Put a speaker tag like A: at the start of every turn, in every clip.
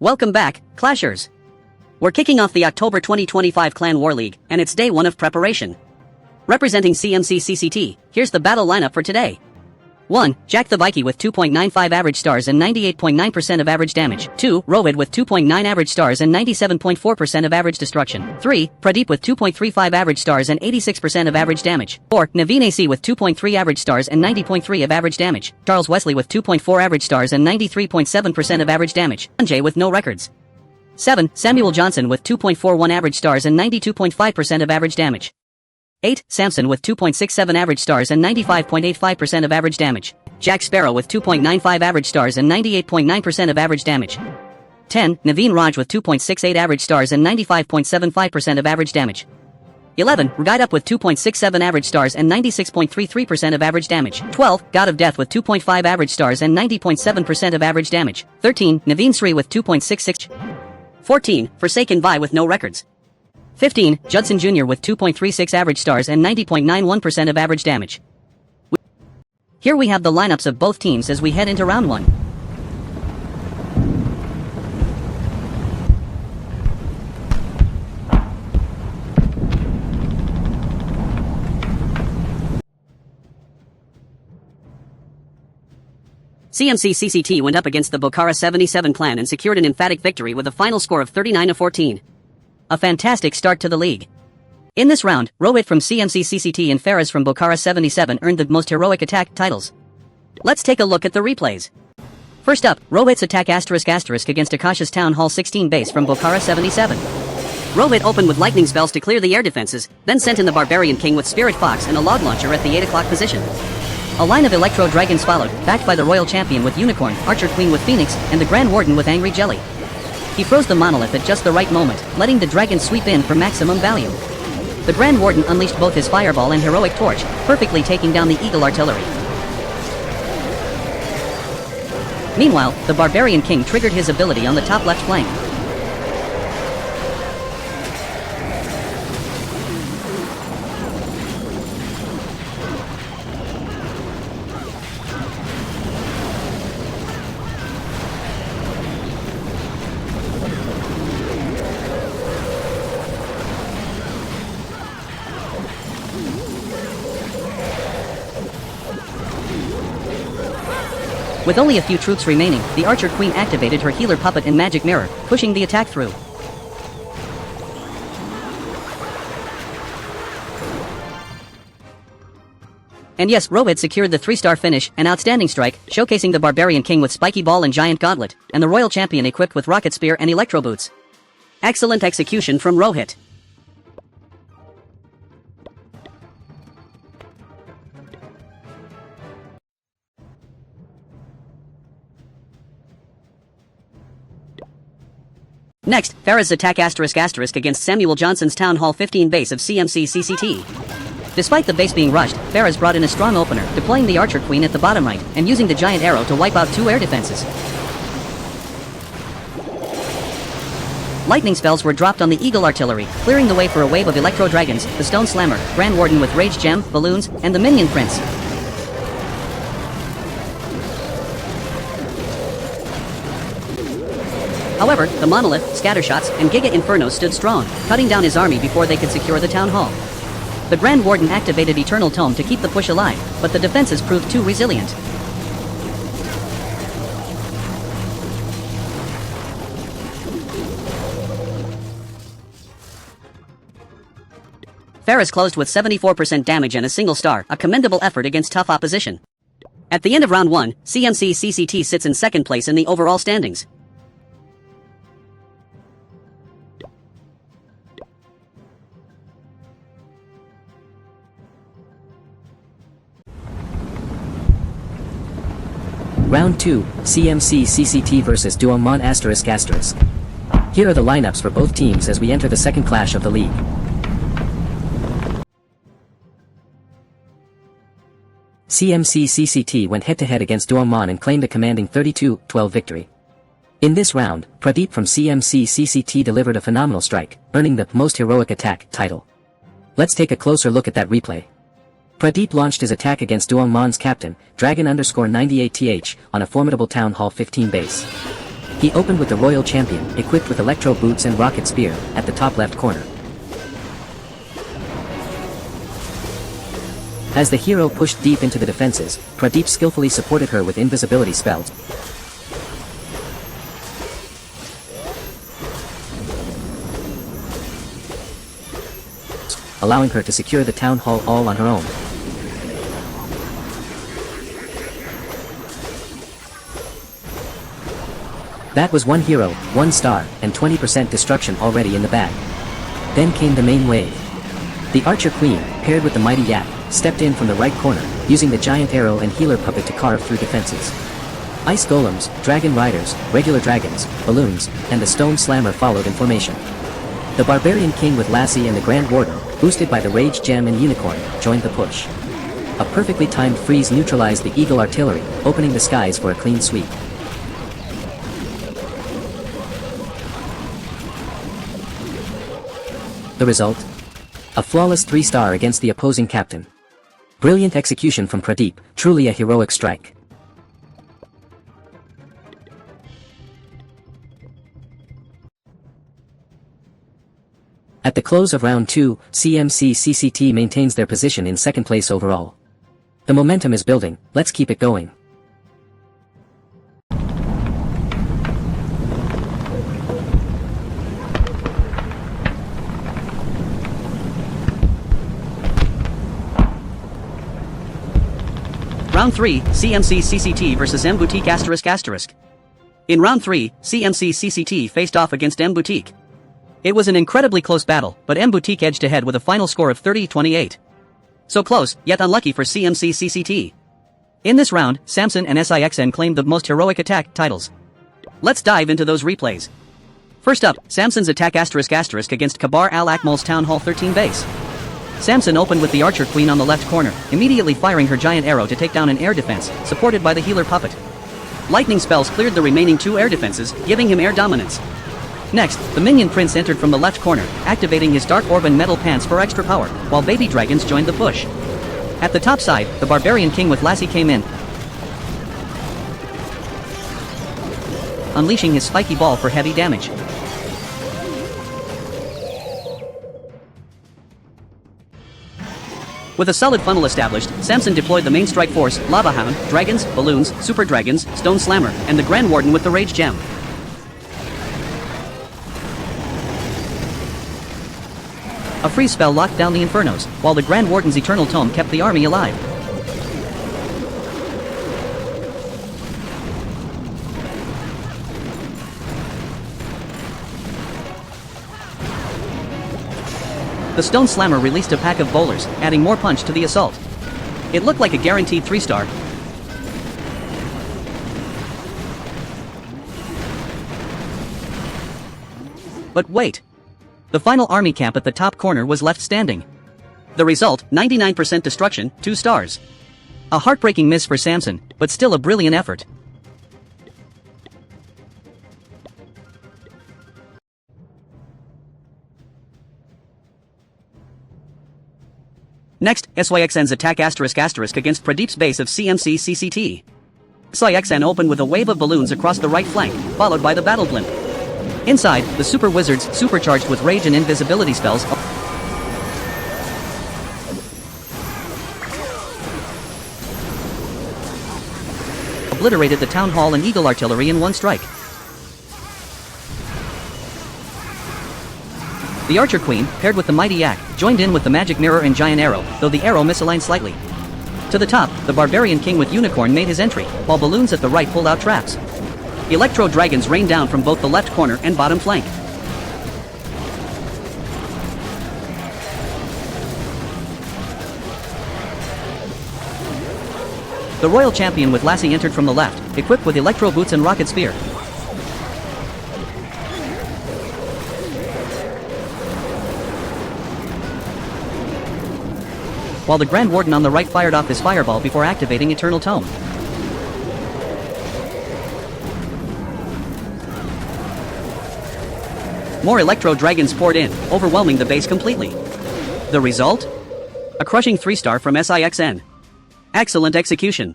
A: Welcome back, Clashers. We're kicking off the October 2025 Clan War League, and it's day 1 of preparation. Representing CMC CCT, here's the battle lineup for today. 1. Jack the Viking with 2.95 average stars and 98.9% of average damage. 2. Rohit with 2.9 average stars and 97.4% of average destruction. 3. Pradeep with 2.35 average stars and 86% of average damage. 4. Naveen AC with 2.3 average stars and 90.3 of average damage. Charles Wesley with 2.4 average stars and 93.7% of average damage. Sanjay with no records. 7. Samuel Johnson with 2.41 average stars and 92.5% of average damage. 8. Samson with 2.67 average stars and 95.85% of average damage. Jack Sparrow with 2.95 average stars and 98.9% of average damage. 10. Naveen Raj with 2.68 average stars and 95.75% of average damage. 11. Guide Up with 2.67 average stars and 96.33% of average damage. 12. God of Death with 2.5 average stars and 90.7% of average damage. 13. Naveen Sri with 2.66. 14. Forsaken Vi with no records. 15. Judson Jr. with 2.36 average stars and 90.91% of average damage. Here we have the lineups of both teams as we head into round 1. CMC CCT went up against the Bokhara 77 clan and secured an emphatic victory with a final score of 39-14. A fantastic start to the league. In this round, Rohit from CMC CCT and Faraz from Bokhara 77 earned the most heroic attack titles. Let's take a look at the replays. First up, Rohit's attack *** against Akash's Town Hall 16 base from Bokhara 77. Rohit opened with lightning spells to clear the air defenses, then sent in the Barbarian King with Spirit Fox and a log launcher at the 8 o'clock position. A line of Electro Dragons followed, backed by the Royal Champion with Unicorn, Archer Queen with Phoenix, and the Grand Warden with Angry Jelly. He froze the monolith at just the right moment, letting the dragon sweep in for maximum value. The Grand Warden unleashed both his Fireball and Heroic Torch, perfectly taking down the Eagle Artillery. Meanwhile, the Barbarian King triggered his ability on the top left flank. With only a few troops remaining, the Archer Queen activated her healer puppet and magic mirror, pushing the attack through. And yes, Rohit secured the 3-star finish, an outstanding strike, showcasing the Barbarian King with Spiky Ball and Giant Gauntlet, and the Royal Champion equipped with Rocket Spear and Electro Boots. Excellent execution from Rohit. Next, Faraz's attack ** against Samuel Johnson's Town Hall 15 base of CMC CCT. Despite the base being rushed, Faraz brought in a strong opener, deploying the Archer Queen at the bottom right, and using the Giant Arrow to wipe out 2 air defenses. Lightning spells were dropped on the Eagle Artillery, clearing the way for a wave of Electro Dragons, the Stone Slammer, Grand Warden with Rage Gem, Balloons, and the Minion Prince. However, the Monolith, Scattershots, and Giga Inferno stood strong, cutting down his army before they could secure the Town Hall. The Grand Warden activated Eternal Tome to keep the push alive, but the defenses proved too resilient. Faraz closed with 74% damage and a single star, a commendable effort against tough opposition. At the end of round 1, CMC CCT sits in 2nd place in the overall standings.
B: Round 2, CMC CCT vs Duomon ***. Here are the lineups for both teams as we enter the second clash of the league. CMC CCT went head-to-head against Duomon and claimed a commanding 32-12 victory. In this round, Pradeep from CMC CCT delivered a phenomenal strike, earning the Most Heroic Attack title. Let's take a closer look at that replay. Pradeep launched his attack against Duomon's captain, Dragon_98th, on a formidable Town Hall 15 base. He opened with the Royal Champion, equipped with Electro Boots and Rocket Spear, at the top left corner. As the hero pushed deep into the defenses, Pradeep skillfully supported her with invisibility spells, allowing her to secure the town hall all on her own. That was one hero, 1 star, and 20% destruction already in the bag. Then came the main wave. The Archer Queen, paired with the Mighty Yak, stepped in from the right corner, using the giant arrow and healer puppet to carve through defenses. Ice Golems, Dragon Riders, regular dragons, balloons, and the Stone Slammer followed in formation. The Barbarian King with Lassie and the Grand Warden, boosted by the Rage Gem and Unicorn, joined the push. A perfectly timed freeze neutralized the Eagle Artillery, opening the skies for a clean sweep. The result? A flawless 3-star against the opposing captain. Brilliant execution from Pradeep, truly a heroic strike. At the close of round 2, CMC CCT maintains their position in second place overall. The momentum is building, let's keep it going.
A: Round 3, CMC CCT vs M Boutique***. In round 3, CMC CCT faced off against M Boutique. It was an incredibly close battle, but M Boutique edged ahead with a final score of 30-28. So close, yet unlucky for CMC CCT. In this round, Samson and SIXN claimed the most heroic attack titles. Let's dive into those replays. First up, Samson's attack *** against Kabar al-Akmal's Town Hall 13 base. Samson opened with the Archer Queen on the left corner, immediately firing her giant arrow to take down an air defense, supported by the healer puppet. Lightning spells cleared the remaining 2 air defenses, giving him air dominance. Next, the minion prince entered from the left corner, activating his Dark Orb and Metal Pants for extra power, while baby dragons joined the push. At the top side, the Barbarian King with Lassie came in, unleashing his spiky ball for heavy damage. With a solid funnel established, Samson deployed the main strike force, Lava Hound, Dragons, Balloons, Super Dragons, Stone Slammer, and the Grand Warden with the Rage Gem. A freeze spell locked down the Infernos, while the Grand Warden's Eternal Tome kept the army alive. The Stone Slammer released a pack of bowlers, adding more punch to the assault. It looked like a guaranteed 3-star. But wait! The final army camp at the top corner was left standing. The result, 99% destruction, 2 stars. A heartbreaking miss for Samson, but still a brilliant effort. Next, SYXN's attack *** against Pradeep's base of CMC CCT. SYXN opened with a wave of balloons across the right flank, followed by the battle blimp. Inside, the Super Wizards, supercharged with rage and invisibility spells, obliterated the Town Hall and Eagle Artillery in one strike. The Archer Queen, paired with the Mighty Yak, joined in with the Magic Mirror and Giant Arrow, though the arrow misaligned slightly. To the top, the Barbarian King with Unicorn made his entry, while balloons at the right pulled out traps. Electro Dragons rained down from both the left corner and bottom flank. The Royal Champion with Lassie entered from the left, equipped with Electro Boots and Rocket Spear. While the Grand Warden on the right fired off his fireball before activating Eternal Tome. More Electro Dragons poured in, overwhelming the base completely. The result? A crushing 3-star from SIXN. Excellent execution.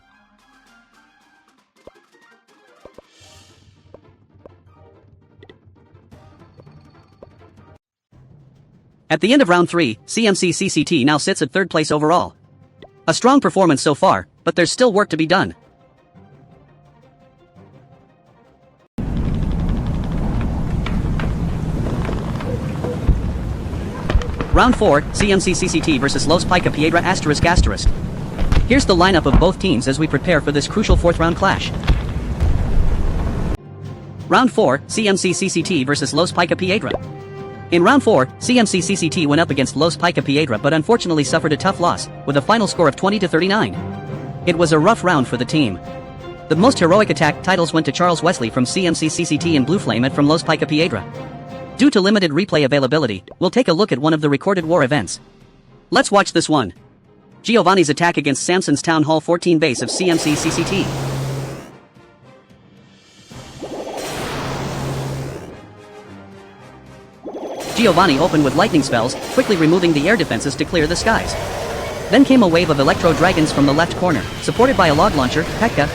A: At the end of round 3, CMC CCT now sits at 3rd place overall. A strong performance so far, but there's still work to be done. Round 4, CMC CCT vs Los Pica Piedra ****. Here's the lineup of both teams as we prepare for this crucial 4th round clash. Round 4, CMC CCT vs Los Pica Piedra. In round 4, CMC CCT went up against Los Pica Piedra but unfortunately suffered a tough loss, with a final score of 20-39. It was a rough round for the team. The most heroic attack titles went to Charles Wesley from CMC CCT and Blue Flame from Los Pica Piedra. Due to limited replay availability, we'll take a look at one of the recorded war events. Let's watch this one. Giovanni's attack against Samson's Town Hall 14 base of CMC CCT. Giovanni opened with lightning spells, quickly removing the air defenses to clear the skies. Then came a wave of electro dragons from the left corner, supported by a log launcher, Pekka,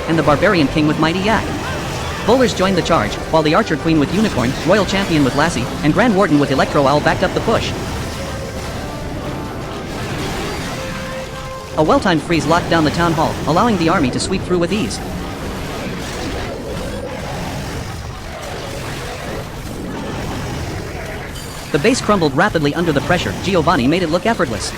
A: and the Barbarian King with Mighty Yak. Bowlers joined the charge, while the Archer Queen with Unicorn, Royal Champion with Lassie, and Grand Warden with Electro Owl backed up the push. A well-timed freeze locked down the town hall, allowing the army to sweep through with ease. The base crumbled rapidly under the pressure. Giovanni made it look effortless.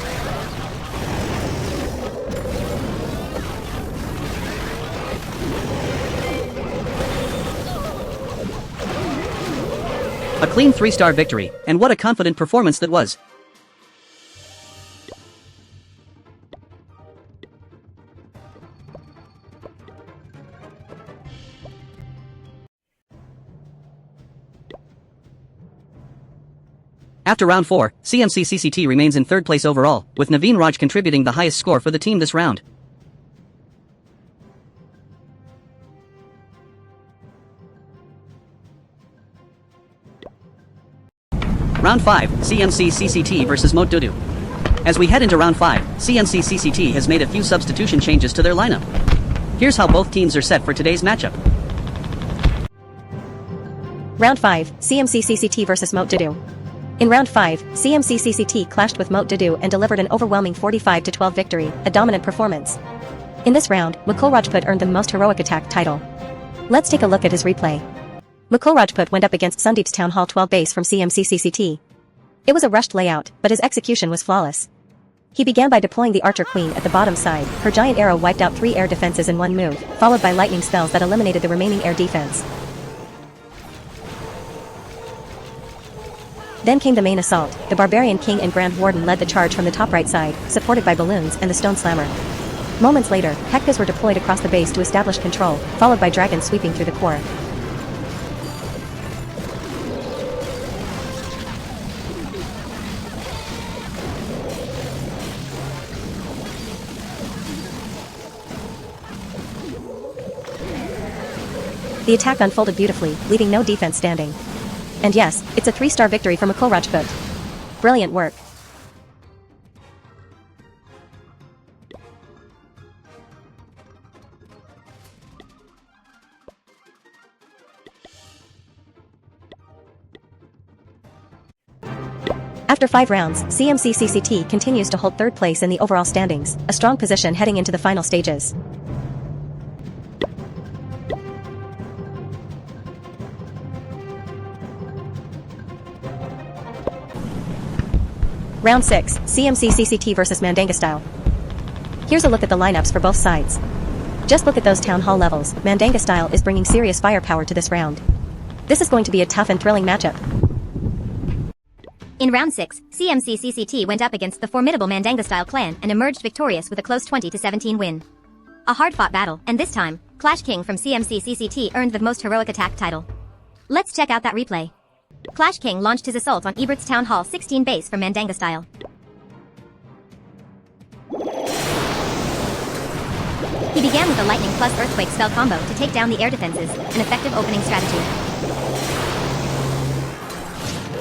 A: A clean 3-star victory, and what a confident performance that was. After round 4, CMC CCT remains in 3rd place overall, with Naveen Raj contributing the highest score for the team this round. Round 5, CMC CCT vs Moat Dudu. As we head into round 5, CMC CCT has made a few substitution changes to their lineup. Here's how both teams are set for today's matchup.
C: Round 5, CMC CCT vs Moat Dudu. In round 5, CMC CCT clashed with Moat Dudu and delivered an overwhelming 45-12 victory, a dominant performance. In this round, Mukul Rajput earned the most heroic attack title. Let's take a look at his replay. Mukul Rajput went up against Sandeep's Town Hall 12 base from CMC CCT. It was a rushed layout, but his execution was flawless. He began by deploying the Archer Queen at the bottom side. Her giant arrow wiped out 3 air defenses in one move, followed by lightning spells that eliminated the remaining air defense. Then came the main assault. The Barbarian King and Grand Warden led the charge from the top right side, supported by balloons and the Stone Slammer. Moments later, Hekkas were deployed across the base to establish control, followed by dragons sweeping through the core. The attack unfolded beautifully, leaving no defense standing. And yes, it's a 3-star victory for Mukul Rajput. Brilliant work. After 5 rounds, CMC CCT continues to hold 3rd place in the overall standings, a strong position heading into the final stages. Round 6, CMC CCT vs Mandanga Style. Here's a look at the lineups for both sides. Just look at those town hall levels. Mandanga Style is bringing serious firepower to this round. This is going to be a tough and thrilling matchup.
D: In round 6, CMC CCT went up against the formidable Mandanga Style clan and emerged victorious with a close 20-17 win. A hard-fought battle, and this time, Clash King from CMC CCT earned the most heroic attack title. Let's check out that replay. Clash King launched his assault on Ebert's Town Hall 16 base from Mandanga Style. He began with a lightning plus earthquake spell combo to take down the air defenses, an effective opening strategy.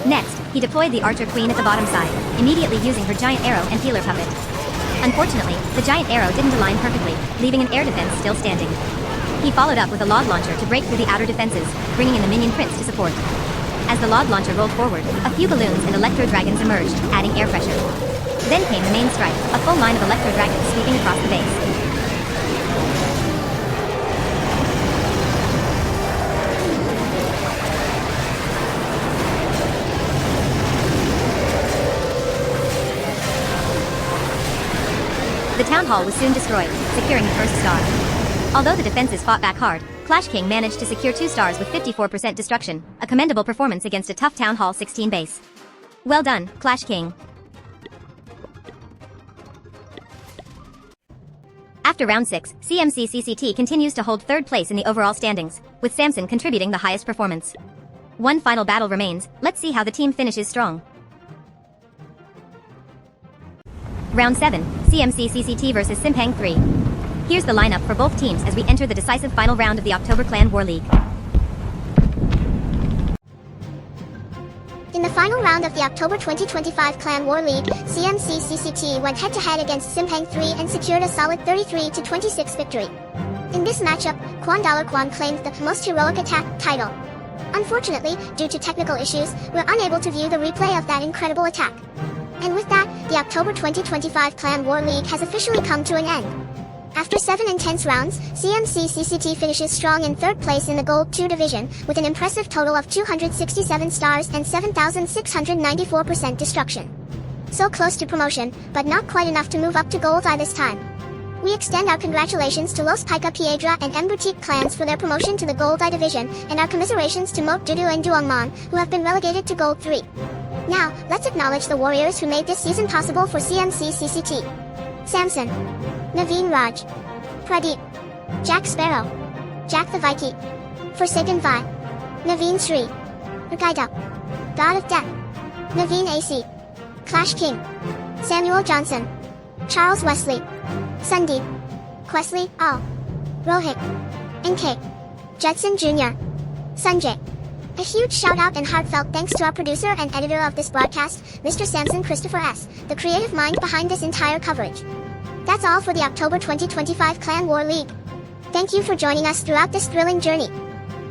D: Next, he deployed the Archer Queen at the bottom side, immediately using her giant arrow and healer puppet. Unfortunately, the giant arrow didn't align perfectly, leaving an air defense still standing. He followed up with a log launcher to break through the outer defenses, bringing in the minion prince to support. As the log launcher rolled forward, a few balloons and electro dragons emerged, adding air pressure. Then came the main strike, a full line of electro dragons sweeping across the base. The town hall was soon destroyed, securing the first star. Although the defenses fought back hard, Clash King managed to secure 2 stars with 54% destruction, a commendable performance against a tough Town Hall 16 base. Well done, Clash King. After round 6, CMC CCT continues to hold 3rd place in the overall standings, with Samson contributing the highest performance. One final battle remains, let's see how the team finishes strong. Round 7, CMC CCT vs Simpang 3. Here's the lineup for both teams as we enter the decisive final round of the October Clan War League.
E: In the final round of the October 2025 Clan War League, CMC CCT went head-to-head against Simpang 3 and secured a solid 33-26 victory. In this matchup, Kwan claimed the most heroic attack title. Unfortunately, due to technical issues, we're unable to view the replay of that incredible attack. And with that, the October 2025 Clan War League has officially come to an end. After 7 intense rounds, CMC CCT finishes strong in 3rd place in the Gold 2 division, with an impressive total of 267 stars and 7,694% destruction. So close to promotion, but not quite enough to move up to Gold I this time. We extend our congratulations to Los Pica Piedra and M Boutique clans for their promotion to the Gold I division, and our commiserations to Moat Dudu and Duangmon, who have been relegated to Gold 3. Now, let's acknowledge the warriors who made this season possible for CMC CCT. Samson, Naveen Raj, Pradeep, Jack Sparrow, Jack the Viking, Forsaken Vi, Naveen Sri, Ragaida, God of Death, Naveen AC, Clash King, Samuel Johnson, Charles Wesley, Sandeep, Questley Al, Rohit, NK, Judson Jr., Sanjay. A huge shout-out and heartfelt thanks to our producer and editor of this broadcast, Mr. Samson Christopher S., the creative mind behind this entire coverage. That's all for the October 2025 Clan War League. Thank you for joining us throughout this thrilling journey.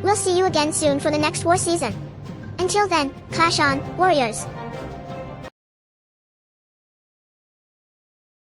E: We'll see you again soon for the next war season. Until then, clash on, warriors!